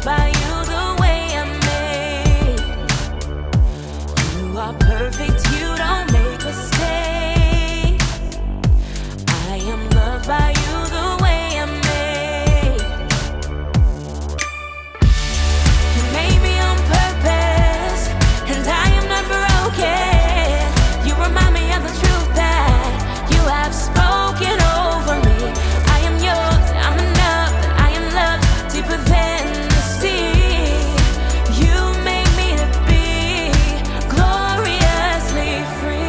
by you the way I'm made. You are perfect, you don't make mistakes. I am loved by you the way I'm made. You made me on purpose, and I am not broken. You remind me of the truth that you have spoken over me. I am yours, I'm enough, I am loved deeper than the sea. You made me to be gloriously free.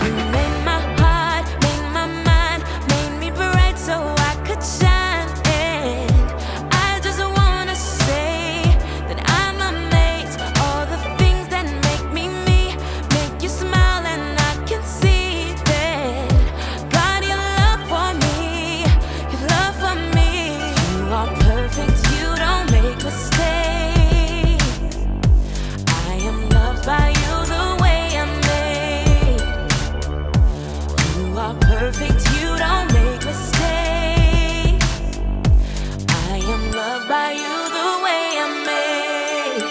You made my heart, made my mind, made me bright so I could shine. And I just wanna say that I'm amazed. All the things that make me me, make you smile, and I can see that. God, your love for me, your love for me. You are perfect, you don't make mistakes. I am loved by you the way I'm made. You are perfect, you don't make mistakes. I am loved by you the way I'm made.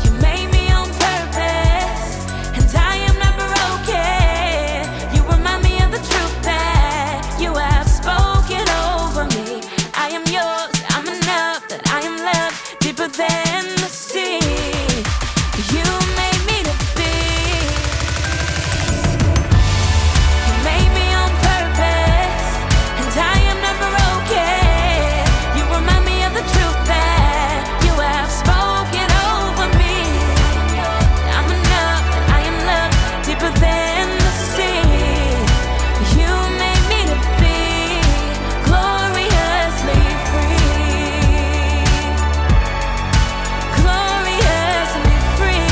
You made me on purpose, and I am not broken. You remind me of the truth that you have spoken over me. I am yours, I'm enough, that I am loved deeper than the sea. You made me to be. You made me on purpose, and I am not broken. You remind me of the truth that you have spoken over me. I'm enough, I am loved deeper than the sea. You made me to be gloriously free. Gloriously free,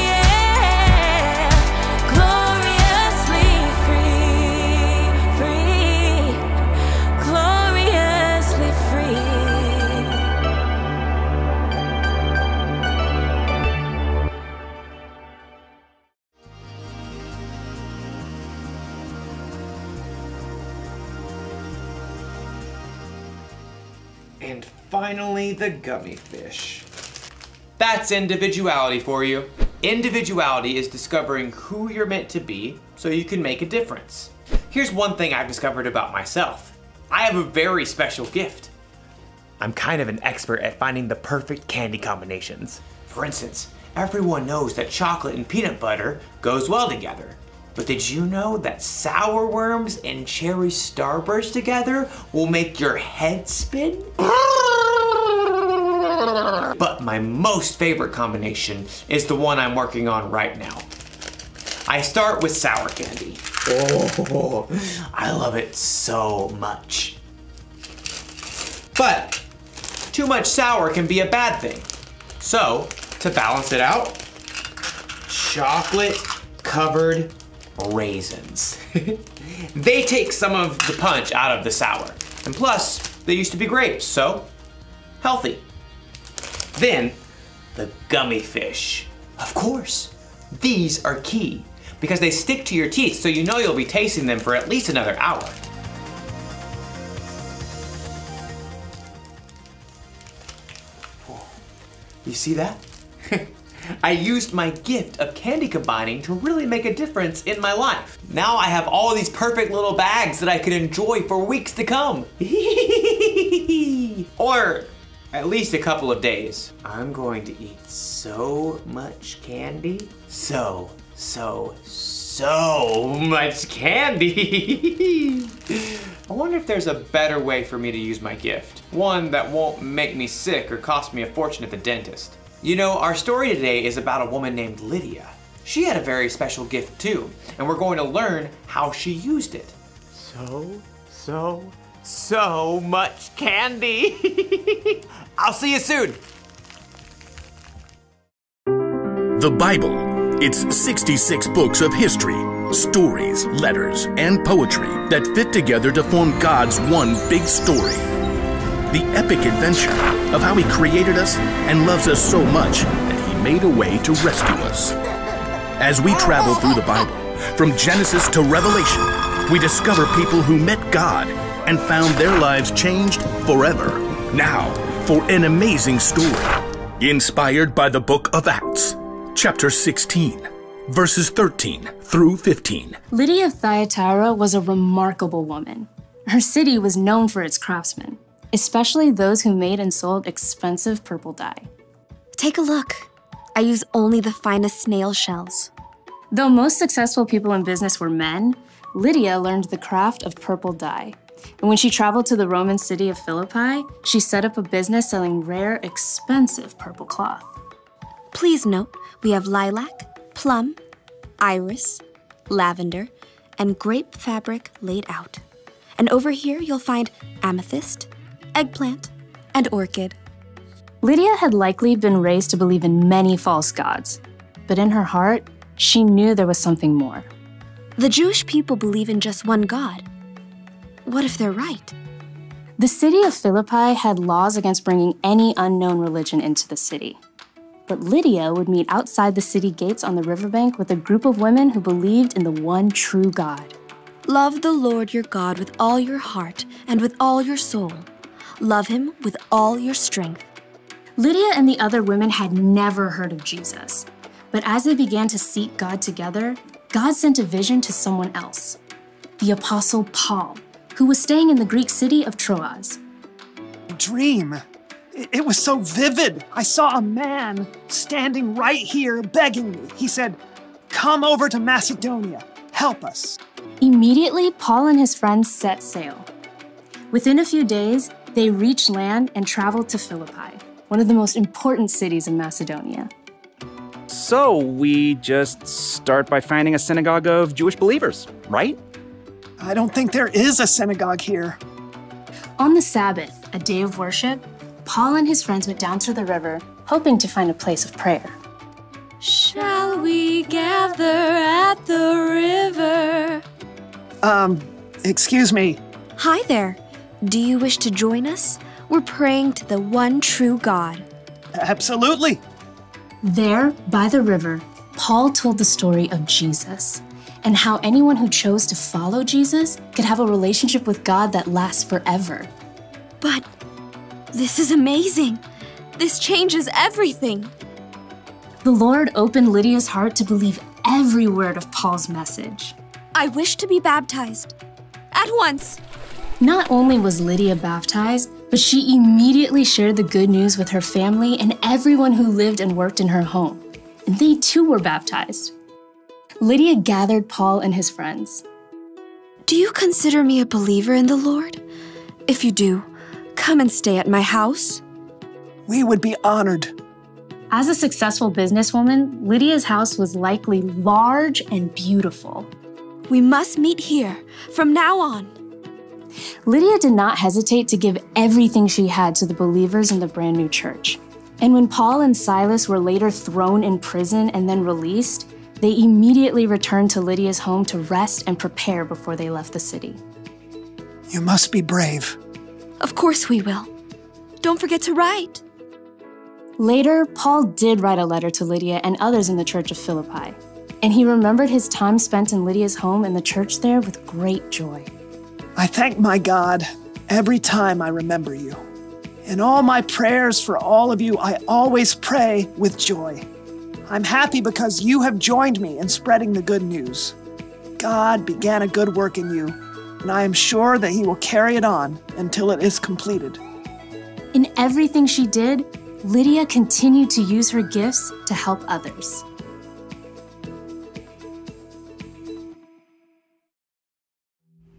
yeah. Gloriously free, free. Gloriously free. And finally, the gummy fish. That's individuality for you. Individuality is discovering who you're meant to be so you can make a difference. Here's one thing I've discovered about myself. I have a very special gift. I'm kind of an expert at finding the perfect candy combinations. For instance, everyone knows that chocolate and peanut butter goes well together. But did you know that sour worms and cherry starburst together will make your head spin? But my most favorite combination is the one I'm working on right now. I start with sour candy. Oh, I love it so much. But too much sour can be a bad thing. So, to balance it out, chocolate covered raisins. They take some of the punch out of the sour. And plus, they used to be grapes, so healthy. Then, the gummy fish. Of course, these are key because they stick to your teeth, so you know you'll be tasting them for at least another hour. You see that? I used my gift of candy combining to really make a difference in my life. Now I have all these perfect little bags that I can enjoy for weeks to come. Or at least a couple of days. I'm going to eat so much candy. So much candy. I wonder if there's a better way for me to use my gift. One that won't make me sick or cost me a fortune at the dentist. You know, our story today is about a woman named Lydia. She had a very special gift too, and we're going to learn how she used it. So much candy. I'll see you soon. The Bible. It's 66 books of history, stories, letters, and poetry that fit together to form God's one big story. The epic adventure of how He created us and loves us so much that He made a way to rescue us. As we travel through the Bible, from Genesis to Revelation, we discover people who met God and found their lives changed forever. Now, for an amazing story, inspired by the book of Acts, chapter 16, verses 13 through 15. Lydia of Thyatira was a remarkable woman. Her city was known for its craftsmen, especially those who made and sold expensive purple dye. Take a look. I use only the finest snail shells. Though most successful people in business were men, Lydia learned the craft of purple dye. And when she traveled to the Roman city of Philippi, she set up a business selling rare, expensive purple cloth. Please note, we have lilac, plum, iris, lavender, and grape fabric laid out. And over here you'll find amethyst, eggplant, and orchid. Lydia had likely been raised to believe in many false gods, but in her heart, she knew there was something more. The Jewish people believe in just one God. What if they're right? The city of Philippi had laws against bringing any unknown religion into the city. But Lydia would meet outside the city gates on the riverbank with a group of women who believed in the one true God. Love the Lord your God with all your heart and with all your soul. Love him with all your strength. Lydia and the other women had never heard of Jesus. But as they began to seek God together, God sent a vision to someone else, the Apostle Paul, who was staying in the Greek city of Troas. Dream. It was so vivid. I saw a man standing right here begging me. He said, "Come over to Macedonia. Help us." Immediately, Paul and his friends set sail. Within a few days, they reached land and traveled to Philippi, one of the most important cities in Macedonia. So we just start by finding a synagogue of Jewish believers, right? I don't think there is a synagogue here. On the Sabbath, a day of worship, Paul and his friends went down to the river, hoping to find a place of prayer. Shall we gather at the river? Excuse me. Hi there. Do you wish to join us? We're praying to the one true God. Absolutely. There, by the river, Paul told the story of Jesus and how anyone who chose to follow Jesus could have a relationship with God that lasts forever. But this is amazing. This changes everything. The Lord opened Lydia's heart to believe every word of Paul's message. I wish to be baptized. At once. Not only was Lydia baptized, but she immediately shared the good news with her family and everyone who lived and worked in her home. And they too were baptized. Lydia gathered Paul and his friends. Do you consider me a believer in the Lord? If you do, come and stay at my house. We would be honored. As a successful businesswoman, Lydia's house was likely large and beautiful. We must meet here from now on. Lydia did not hesitate to give everything she had to the believers in the brand new church. And when Paul and Silas were later thrown in prison and then released, they immediately returned to Lydia's home to rest and prepare before they left the city. You must be brave. Of course we will. Don't forget to write. Later, Paul did write a letter to Lydia and others in the church of Philippi, and he remembered his time spent in Lydia's home and the church there with great joy. I thank my God every time I remember you. In all my prayers for all of you, I always pray with joy. I'm happy because you have joined me in spreading the good news. God began a good work in you, and I am sure that he will carry it on until it is completed. In everything she did, Lydia continued to use her gifts to help others.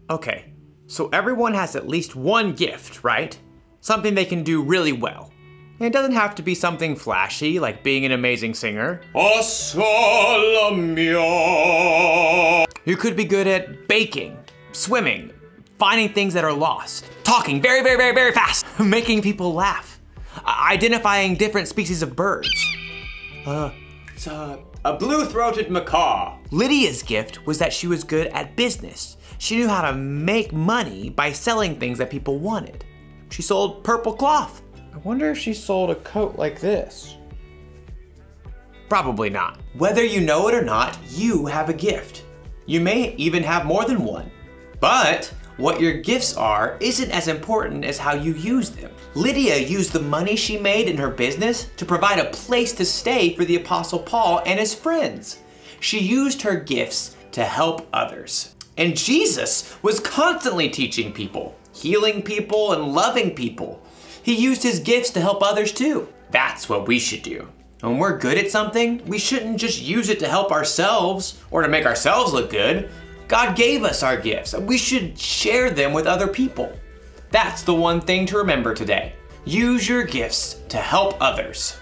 Okay, so everyone has at least one gift, right? Something they can do really well. And it doesn't have to be something flashy, like being an amazing singer. You could be good at baking, swimming, finding things that are lost, talking very, very, very, very fast, making people laugh, identifying different species of birds. It's a blue-throated macaw. Lydia's gift was that she was good at business. She knew how to make money by selling things that people wanted. She sold purple cloth. I wonder if she sold a coat like this. Probably not. Whether you know it or not, you have a gift. You may even have more than one. But what your gifts are isn't as important as how you use them. Lydia used the money she made in her business to provide a place to stay for the Apostle Paul and his friends. She used her gifts to help others. And Jesus was constantly teaching people, healing people, and loving people. He used his gifts to help others too. That's what we should do. When we're good at something, we shouldn't just use it to help ourselves or to make ourselves look good. God gave us our gifts, and we should share them with other people. That's the one thing to remember today. Use your gifts to help others.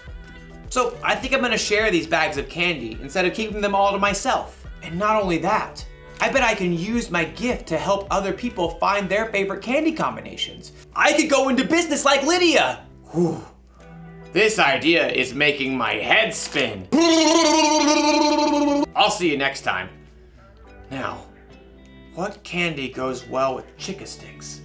So I think I'm gonna share these bags of candy instead of keeping them all to myself. And not only that, I bet I can use my gift to help other people find their favorite candy combinations. I could go into business like Lydia. Whew. This idea is making my head spin. I'll see you next time. Now, what candy goes well with Chick-a-Sticks?